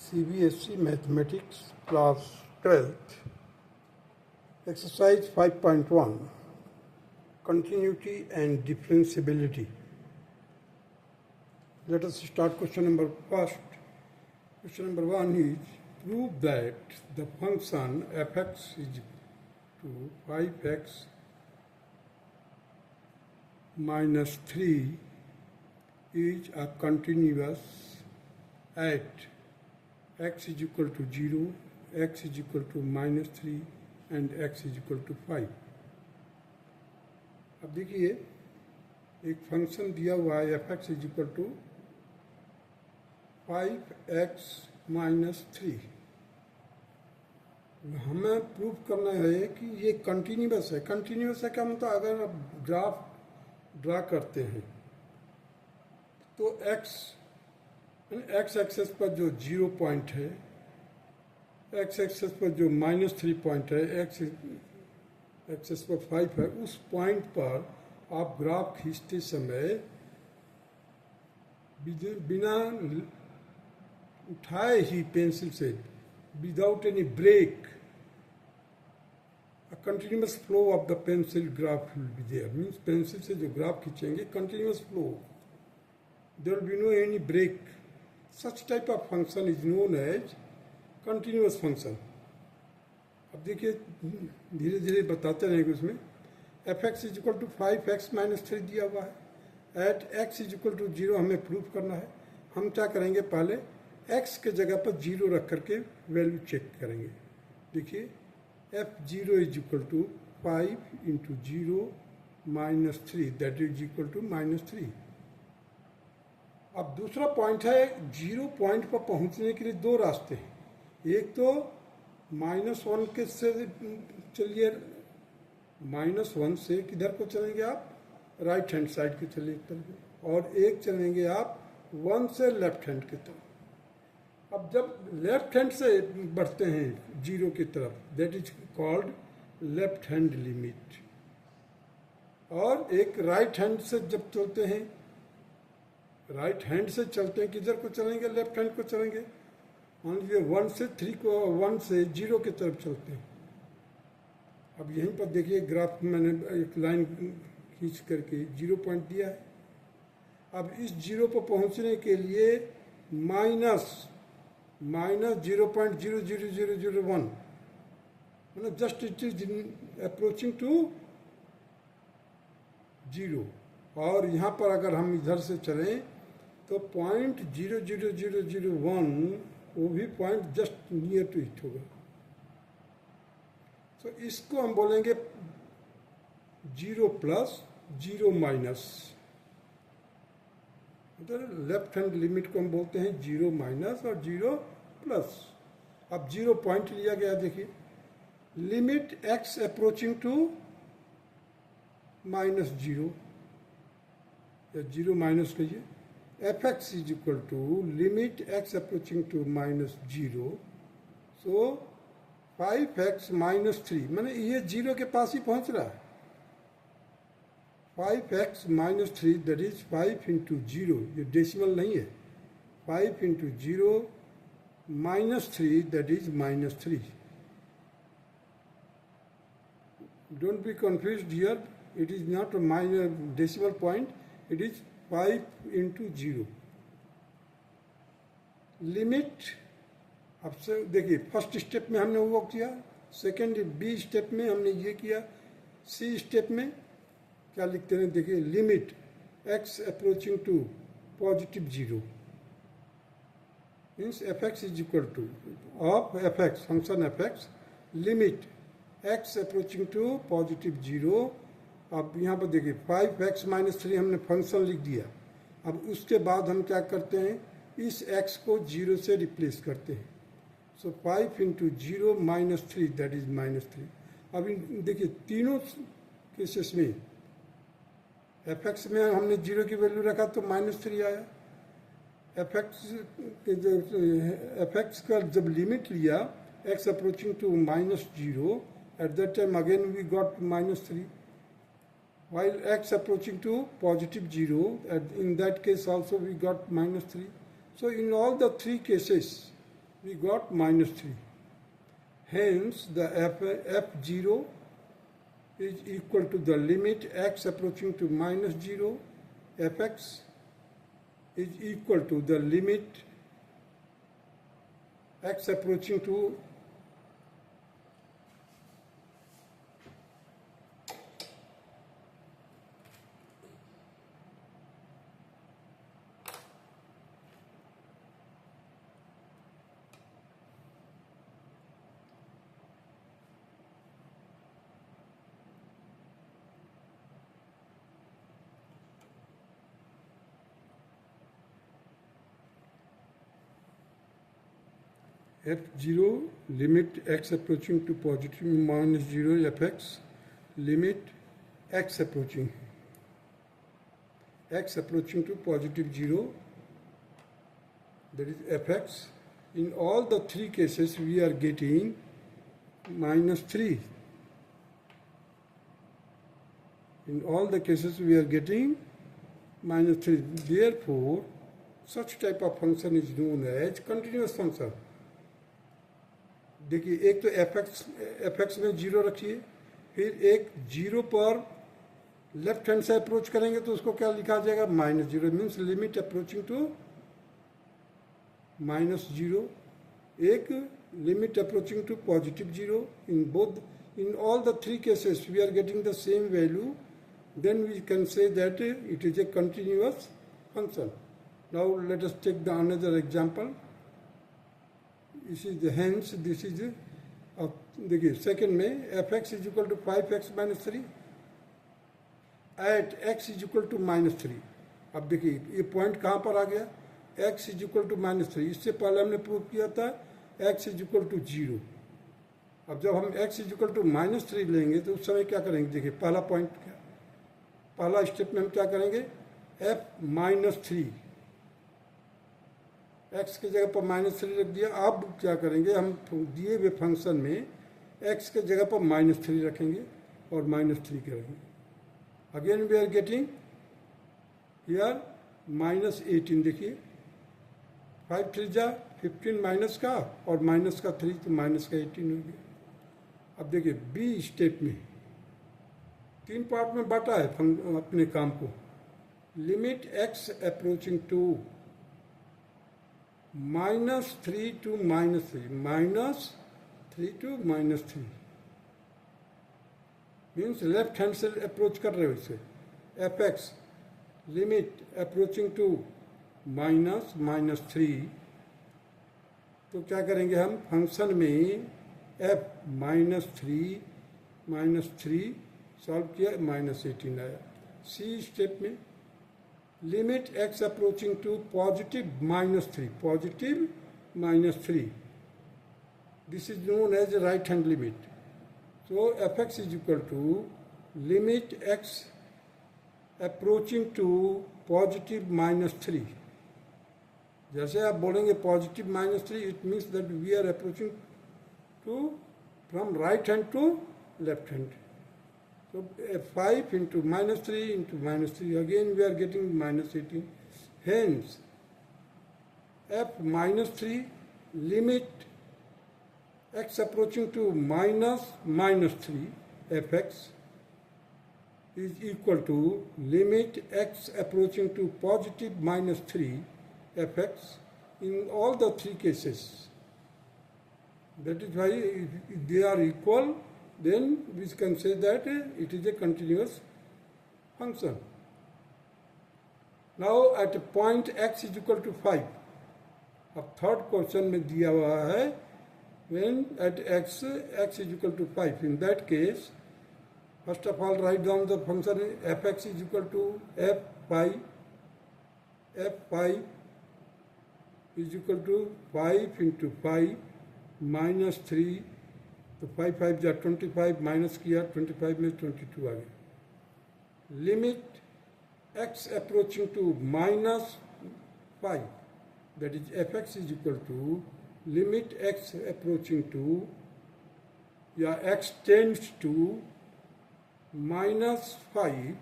CBSE Mathematics Class 12th Exercise 5.1 Continuity and Differentiability. Let us start question number first. Question number 1 is prove that the function fx is to 5x minus 3 is a continuous at x is equal to 0, x is equal to minus 3 and x is equal to 5. अब देखिए एक function दिया हुआ है f x is equal to 5x minus 3. हमें prove करना है कि ये कंटिन्यूअस है. कंटिन्यूअस है क्या मतलब, अगर आप ग्राफ ड्रा करते हैं तो एक्स एक्सेस पर जो 0 पॉइंट है, एक्स एक्सेस पर जो माइनस 3 पॉइंट है, एक्स एक्सेस पर 5 है, उस पॉइंट पर आप ग्राफ खींचते समय बिना उठाए ही पेंसिल से, without any break, a continuous flow of the pencil graph will be there. Means pencil से जो ग्राफ खींचेंगे continuous flow, there will be no any break. Such type of function is known as continuous function. अब देखिए धीरे धीरे बताते रहेंगे. उसमें f x is equal to 5x minus 3 दिया हुआ है. At x is equal to 0 हमें प्रूफ करना है. हम क्या करेंगे, पहले x के जगह पर 0 रख करके वैल्यू चेक करेंगे. देखिए f0 is equal to 5 into 0 minus 3 that is equal to minus 3. अब दूसरा पॉइंट है, 0 पॉइंट पर पहुंचने के लिए दो रास्ते हैं. एक तो -1 के से चलिए, -1 से किधर को चलेंगे आप, राइट हैंड साइड के चलिए, और एक चलेंगे आप 1 से लेफ्ट हैंड की तरफ. अब जब लेफ्ट हैंड से बढ़ते हैं 0 की तरफ, that is called left hand limit. और एक राइट हैंड से जब चलते हैं, राइट हैंड से चलते हैं, किधर को चलेंगे, लेफ्ट हैंड को चलेंगे. मान लीजिए 1 से 3 को, 1 से 0 की तरफ चलते हैं. अब यहीं पर देखिए ग्राफ में मैंने एक लाइन खींच करके 0 पॉइंट दिया है. अब इस 0 पर पहुंचने के लिए माइनस 0.00001, मतलब just it is approaching to 0. और यहाँ पर अगर हम इधर से चलें तो 0.00001 वो भी point just near to it होगा. तो इसको हम बोलेंगे 0 प्लस 0 माइनस, मतलब लेफ्ट हैंड लिमिट को हम बोलते हैं 0 माइनस और 0 प्लस. अब 0 पॉइंट लिया गया. देखिए लिमिट x अप्रोचिंग टू -0 या 0 माइनस कहिए, f x is equal to limit x approaching to -0. So 5x minus 3, मैंने ये 0 के पास ही पहुंच रहा है. 5x minus 3 that is 5 into 0, ये डेसिमल नहीं है. 5 into 0 minus 3 that is minus 3. Don't be confused here, it is not a minor decimal point, it is 5 into 0. Limit, अब से देखिए फर्स्ट स्टेप में हमने वो किया, सेकेंड बी स्टेप में हमने ये किया, सी स्टेप में क्या लिखते हैं, देखिए limit x approaching to positive 0 means f x is equal to of f x, function f x, limit x approaching to positive 0. अब यहाँ पर देखिए 5x माइनस 3 हमने फंक्शन लिख दिया. अब उसके बाद हम क्या करते हैं, इस x को 0 से रिप्लेस करते हैं. सो 5 into 0 minus 3 that is minus 3. अब देखिए तीनों केसेस में एफ एक्स में हमने 0 की वैल्यू रखा तो -3 आया. एफ एक्स का जब लिमिट लिया x approaching to -0, at that time again we got -3. while x approaching to positive 0, in that case also we got -3. So in all the three cases we got minus 3. Hence, the f0 is equal to the limit x approaching to minus 0, fx is equal to the limit x approaching to f0 limit x approaching to positive minus 0 fx limit x approaching to positive 0, that is fx. In all the three cases we are getting minus 3. In all the cases we are getting minus 3. Therefore, such type of function is known as continuous function. देखिए, एक तो fx में 0 रखिए, फिर एक 0 पर left hand से approach करेंगे तो उसको क्या लिखा जाएगा, minus 0, means limit approaching to minus 0, एक limit approaching to positive 0. In all the three cases we are getting the same value, then we can say that it is a continuous function. Now let us take the another example. This is the, hence this is देखिए second में fx is equal to 5x minus 3 at x is equal to minus 3. अब देखिए ये point कहाँ पर आ गया, x is equal to minus 3. इससे पहले हमने प्रूव किया था x इज इक्वल टू 0. अब जब हम x is equal to minus 3 लेंगे तो उस समय क्या करेंगे, देखिए पहला पॉइंट क्या, पहला स्टेप में हम क्या करेंगे, f माइनस 3, x की जगह पर माइनस 3 रख दिया. अब क्या करेंगे, हम दिए हुए फंक्शन में x के जगह पर माइनस 3 रखेंगे और माइनस 3 करेंगे. Again we are getting here minus 18. देखिए 5 3 जा 15 माइनस का और माइनस का 3 तो माइनस का 18 हो गया. अब देखिए बी स्टेप में 3 पार्ट में बांटा है अपने काम को. Limit x approaching to minus 3 to minus 3, minus 3 to minus 3 means left hand से अप्रोच कर रहे हो इसे. fx limit approaching to minus minus 3, तो क्या करेंगे हम फंक्शन में f माइनस 3 सॉल्व किया, माइनस 18 आया. सी स्टेप में limit x approaching to positive minus 3, this is known as right hand limit. So fx is equal to limit x approaching to positive minus 3. जैसे आप बोलेंगे positive minus 3, it means that we are approaching to from right hand to left hand. So 5 into minus 3 into minus 3, again we are getting minus 18. Hence, f minus 3 limit x approaching to minus 3 fx is equal to limit x approaching to positive minus 3 fx in all the three cases. That is why if they are equal, then we can say that it is a continuous function. Now at a point x is equal to 5. अब third question में दिया हुआ है when at x is equal to 5. In that case, first of all write down the function fx is equal to f pi is equal to 5 into 5 minus 3. तो 5 5 जा 25 minus किया, 25 में 22 आ गया. Limit x approaching to minus 5, that is fx is equal to limit x approaching to या x tends to minus 5.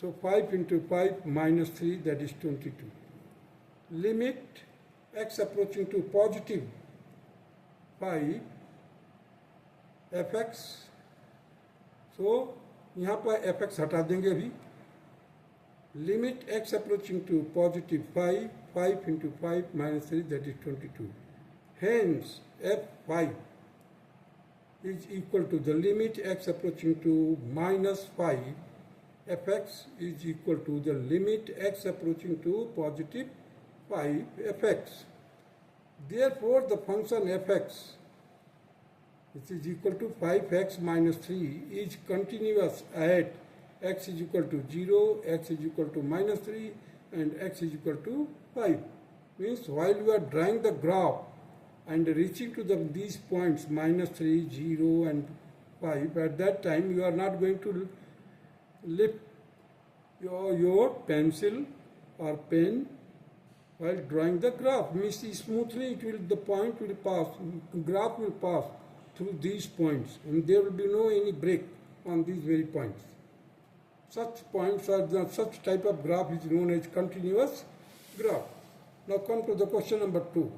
So 5 into 5 minus 3, that is 22. Limit x approaching to positive 5 fx. सो यहाँ पर fx हटा देंगे अभी. Limit x approaching to positive 5 into 5 minus 3, that is 22. Hence f5 is equal to the limit x approaching to minus 5 fx is equal to the limit x approaching to positive 5 fx. Therefore the function fx, which is equal to 5x minus 3, is continuous at x is equal to 0, x is equal to minus 3 and x is equal to 5. Means while you are drawing the graph and reaching to these points minus 3, 0 and 5, at that time you are not going to lift your pencil or pen while drawing the graph. Means smoothly the point will pass, graph will pass through these points and there will be no any break on these very points. Such points or such type of graph is known as continuous graph. Now come to the question number 2.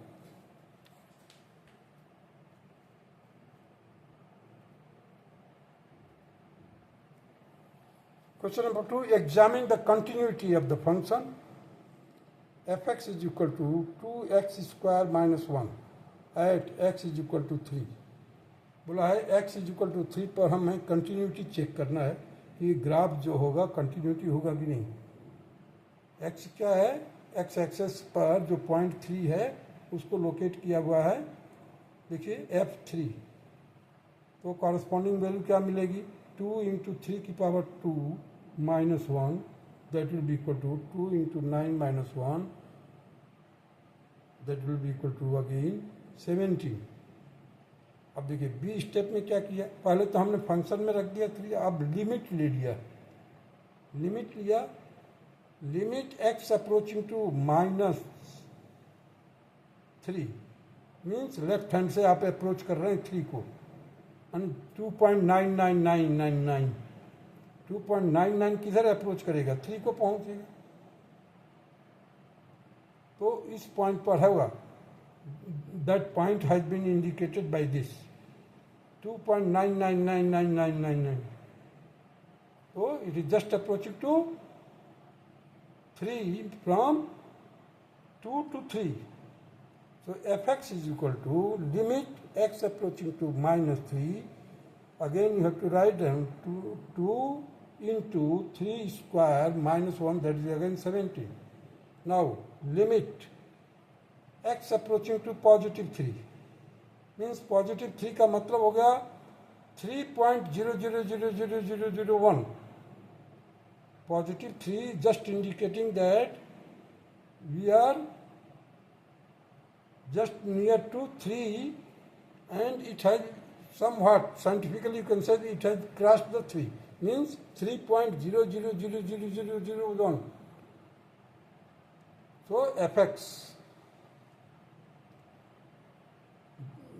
Question number 2, examine the continuity of the function fx is equal to 2x square minus 1 at x is equal to 3. बोला है x is equal to 3 पर हमें continuity check करना है कि graph जो होगा continuity होगा कि नहीं. x क्या है, x एक्सेस पर जो पॉइंट 3 है उसको लोकेट किया हुआ है. देखिए f3, तो कॉरस्पॉन्डिंग वैल्यू क्या मिलेगी, 2 इंटू 3 की power 2 minus 1, that will be equal to 2 into 9 minus 1, that will be equal to again 17. अब देखिए बी स्टेप में क्या किया, पहले तो हमने फंक्शन में रख दिया 3, अब लिमिट ले लिया. लिमिट लिया, limit x approaching to minus 3 means left hand से आप अप्रोच कर रहे हैं 3 को, 2.99999, 2.99 किधर अप्रोच करेगा, 3 को पहुंचेगा. तो इस पॉइंट पर होगा, that point has been indicated by this 2.9999999. तो it is just approaching to 3 from 2 to 3. So fx is equal to limit x approaching to minus 3. Again you have to write down 2 into 3 square minus 1, that is again 17. Now limit x approaching to positive 3 means positive 3 का मतलब हो गया 3.000001. Positive 3 just indicating that we are just near to 3 and it has somewhat, scientifically you can say it has crossed the 3, means 3.000001. So fx,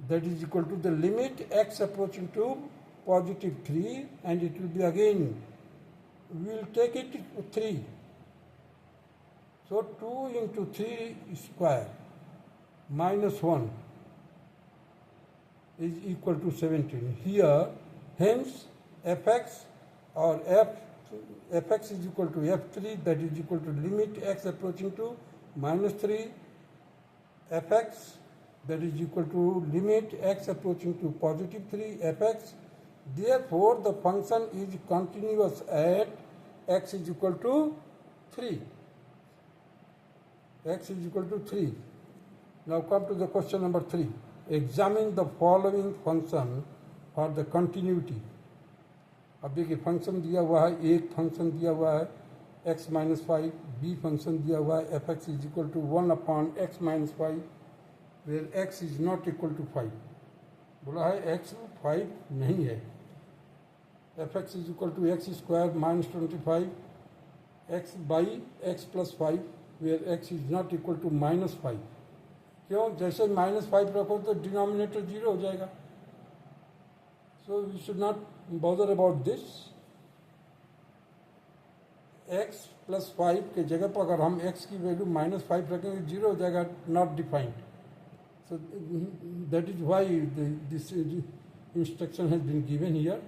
that is equal to the limit x approaching to positive 3 and it will be again, we will take it to 3. So 2 into 3 square minus 1 is equal to 17. Here, hence fx or fx is equal to f3, that is equal to limit x approaching to minus 3, fx, that is equal to limit x approaching to positive 3, fx. Therefore, the function is continuous at x is equal to 3. X is equal to 3. Now come to the question number 3. Examine the following function for the continuity. अब देखिए function दिया हुआ है, एक function दिया हुआ है x minus 5, B function दिया हुआ है fx is equal to 1 upon x minus 5 where x is not equal to 5. बोला है x 5 नहीं है. fx is equal to x square minus 25 x by x plus 5 where x is not equal to minus 5. क्यों, जैसे minus 5 रखो तो denominator 0 हो जाएगा. So we should not bother about this. X +5 के जगह पर अगर हम x की वैल्यू -5 रखेंगे, 0 हो जाएगा, not defined. So that is why this instruction has been given here.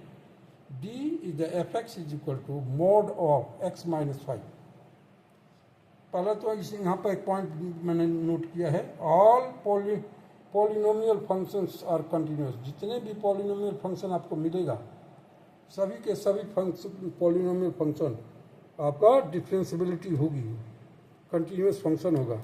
D is the fx is equal to mod of x minus 5. पहला तो यहाँ पर एक पॉइंट मैंने नोट किया है, all polynomial functions are continuous. जितने भी पॉलिनोमियल फंक्शन आपको मिलेगा, सभी के सभी फंक्शन पॉलिनोमियल फंक्शन आपका डिफरेंशियबिलिटी होगी, कंटिन्यूस फंक्शन होगा.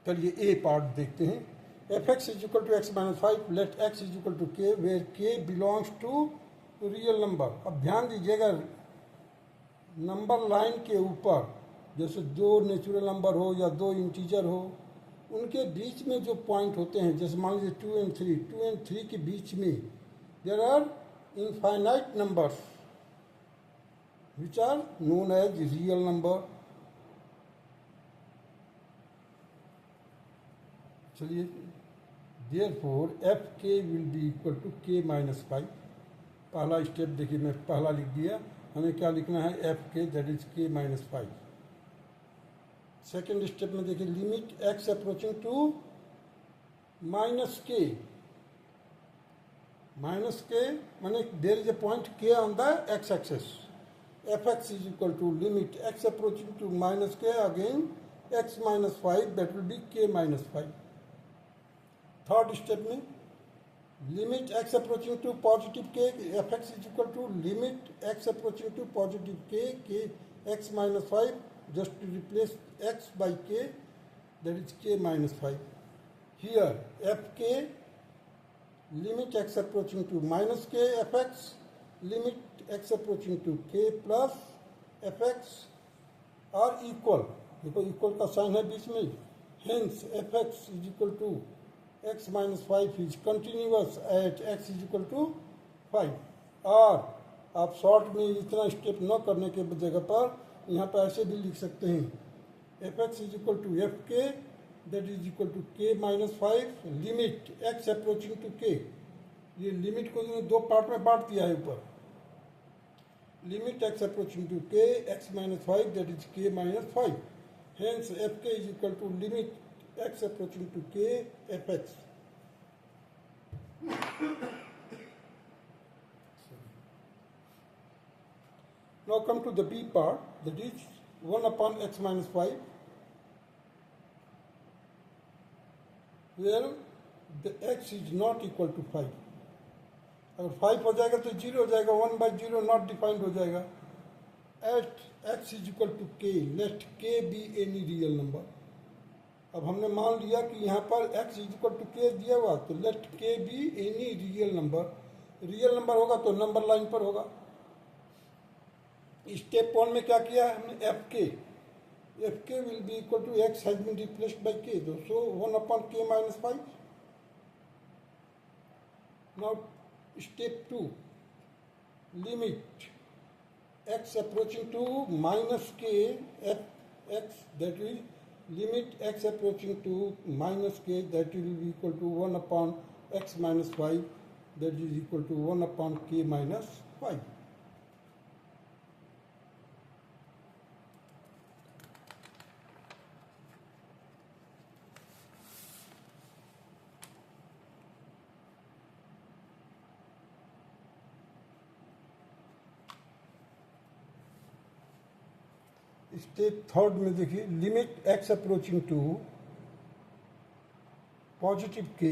चलिए ए पार्ट देखते हैं. F x is equal to x minus 5, let x is equal to k, where k belongs to real number. अब ध्यान दीजिएगा, नंबर लाइन के ऊपर जैसे दो नेचुरल नंबर हो या दो इंटीजर हो, उनके बीच में जो पॉइंट होते हैं, जैसे मान लीजिए 2 and 3 के बीच में there are infinite numbers which are known as real number. चलिए, therefore f k will be equal to k minus 5. पहला स्टेप देखिए, मैं पहला लिख दिया. हमें क्या लिखना है, f k that is k minus 5. Second step में देखिए, limit x approaching to minus k माने there is a point k on the x axis. F x is equal to limit x approaching to minus k again x minus 5, that will be k minus 5. Third step में limit x approaching to positive k, f x is equal to limit x approaching to positive के x minus 5, just to replace x by k, that is k minus 5. Here f k limit x approaching to minus k f x, limit x approaching to k plus f x are equal. देखो equal का sign है बीच में, hence f x is equal to x minus 5 is continuous at x is equal to 5. और आप short में इतना step न करने के जगह पर यहाँ पर ऐसे भी लिख सकते हैं, f x is equal to f k that is equal to k minus 5, limit x approaching to k. ये लिमिट को दो पार्ट में बांट दिया है ऊपर. Limit x approaching to k x minus 5 that is k minus 5. Hence f k is equal to limit x approaching to k fx. Now come to the b part, that is 1 upon x minus 5, where the x is not equal to 5. अगर 5 हो जाएगा तो 0 हो जाएगा, 1 by 0 not defined हो जाएगा. At x is equal to k, let k be any real number. अब हमने मान लिया कि यहाँ पर x इज इक्वल टू के दिया हुआ, तो लेट के be any real number. Real number होगा तो नंबर लाइन पर होगा. स्टेप 1 में क्या किया हमने, f k will be equal to x has been replaced by k, so 1 upon k minus 5. Now step 2, limit x approaching to minus k f x, that is limit x approaching to minus k, that will be equal to 1 upon x minus 5, that is equal to 1 upon k minus 5. Step third में देखिए, limit x approaching to positive k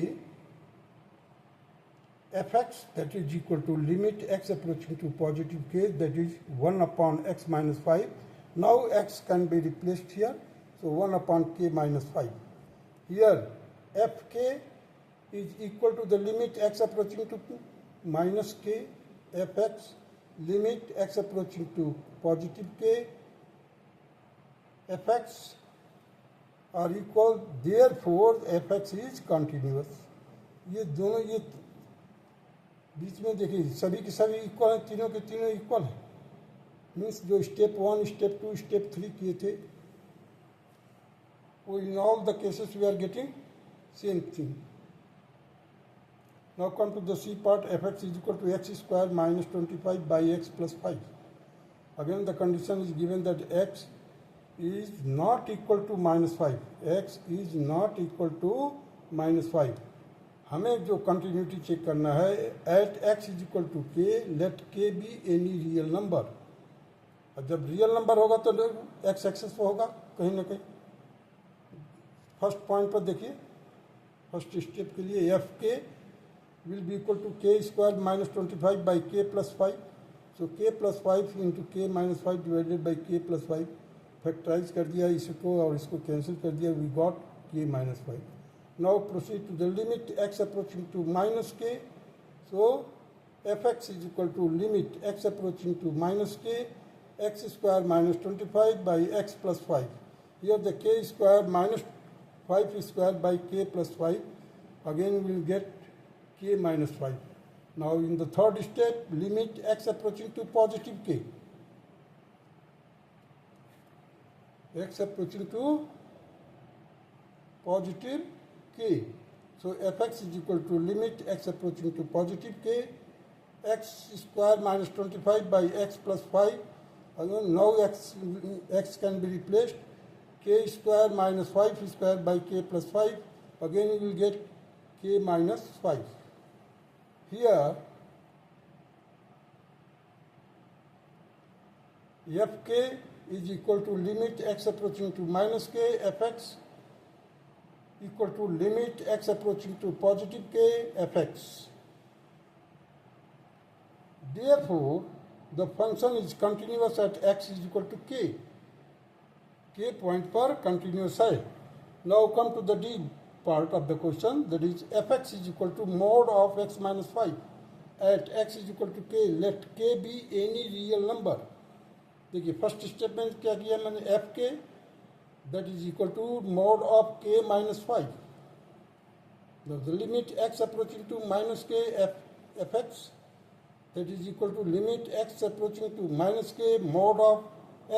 f x that is equal to limit x approaching to positive k, that is 1 upon x minus 5. Now x can be replaced here, so 1 upon k minus 5. Here f k is equal to the limit x approaching to minus k f x, limit x approaching to positive k fx are equal, therefore fx is continuous. ये दोनों ये बीच में देखिए सभी के सभी equal हैं, तीनों के तीनों इक्वल हैं. मीन्स जो स्टेप 1, स्टेप 2, स्टेप 3 किए थे, वो in all the cases we are getting same thing. Now come to the C part. Fx is equal to x square minus 25 by x plus 5. Again the condition is given that x is not equal to minus 5. x is not equal to minus 5. हमें जो continuity check करना है, eight x is equal to k, let k be any real number. और जब real number होगा तो x access पर होगा कहीं ना कहीं. फर्स्ट पॉइंट पर देखिए, फर्स्ट स्टेप के लिए एफ के will be equal to k square minus 25 by k plus 5. So k plus 5 into k minus 5 divided by k plus 5. Factorise कर दिया इसको और इसको कैंसिल कर दिया. We got k minus 5. Now proceed to the limit x approaching to minus k. So fx is equal to limit x approaching to minus k, x square minus 25 by x plus 5. Here the k square minus 5 square by k plus 5. Again we will get k minus 5. Now in the third step, limit x approaching to positive k. X approaching to positive k. So fx is equal to limit x approaching to positive k, x square minus 25 by x plus 5. Again, now x can be replaced. K square minus 5 square by k plus 5. Again we will get k minus 5. Here fk is equal to limit x approaching to minus k, fx equal to limit x approaching to positive k, fx. Therefore, the function is continuous at x is equal to k. K point पर continuous है. Now come to the D part of the question, that is fx is equal to mod of x minus 5. At x is equal to k, let k be any real number. देखिए first step में क्या किया मैंने, f k that is equal to mod of k minus 5. The limit x approaching to minus k fx, that is equal to limit x approaching to minus k mod of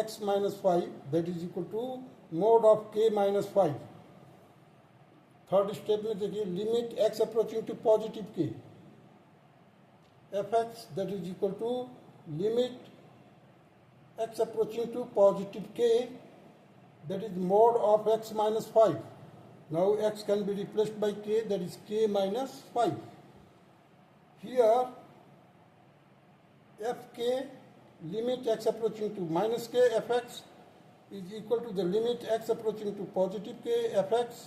x minus 5, that is equal to mod of k minus 5. Third step में देखिए, limit x approaching to positive k, fx that is equal to limit x approaching to positive k, that is mod of x minus 5. Now x can be replaced by k, that is k minus 5. Here fk limit x approaching to minus k fx is equal to the limit x approaching to positive k fx.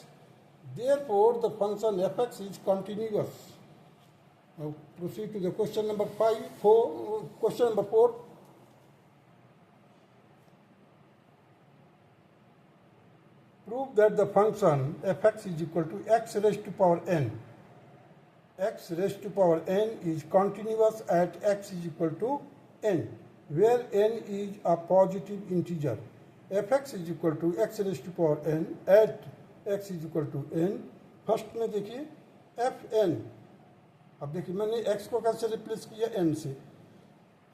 Therefore, the function fx is continuous. Now proceed to the question number 4. Question number 4. Prove that the function fx is equal to x raised to power n. X raised to power n is continuous at x is equal to n, where n is a positive integer. fx is equal to x raised to power n at x is equal to n. First में देखिए fn. अब देखिए मैंने x को कैसे replace किया n से.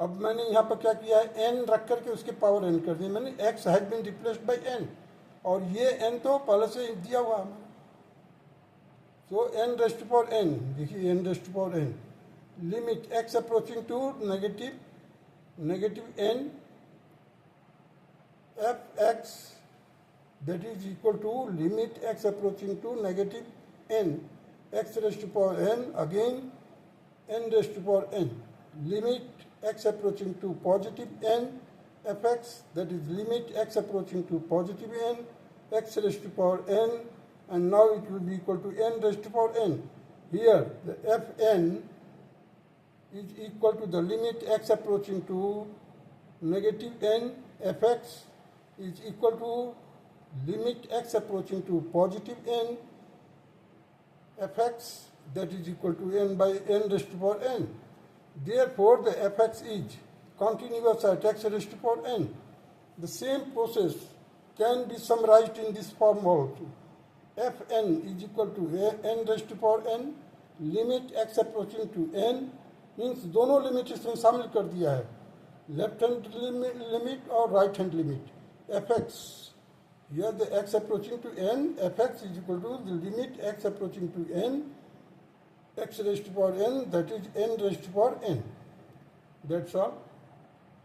अब मैंने यहाँ पर क्या किया है, n रख करके उसके पावर n कर दिया. मैंने x has been replaced by n, और ये n तो पहले से दिया हुआ है. So n raised to power n, देखिए n raised to power n, limit x approaching to negative n fx that is equal to limit x approaching to negative n, x raised to power n, again n raised to power n, limit x approaching to positive n fx, that is limit x approaching to positive n, x raised to power n, and now it will be equal to n raised to power n. Here the fn is equal to the limit x approaching to negative n fx is equal to limit x approaching to positive n fx, that is equal to n by n raised to power n. Therefore, the fx is continuous at x raised to power n. The same process can be summarized in this form also. fn is equal to n raised to power n, limit x approaching to n, means दोनों limit इसमें शामिल कर दिया है. left hand limit or right hand limit. Fx, here the x approaching to n, fx is equal to the limit x approaching to n, x raised to power n, that is n raised to power n. That's all.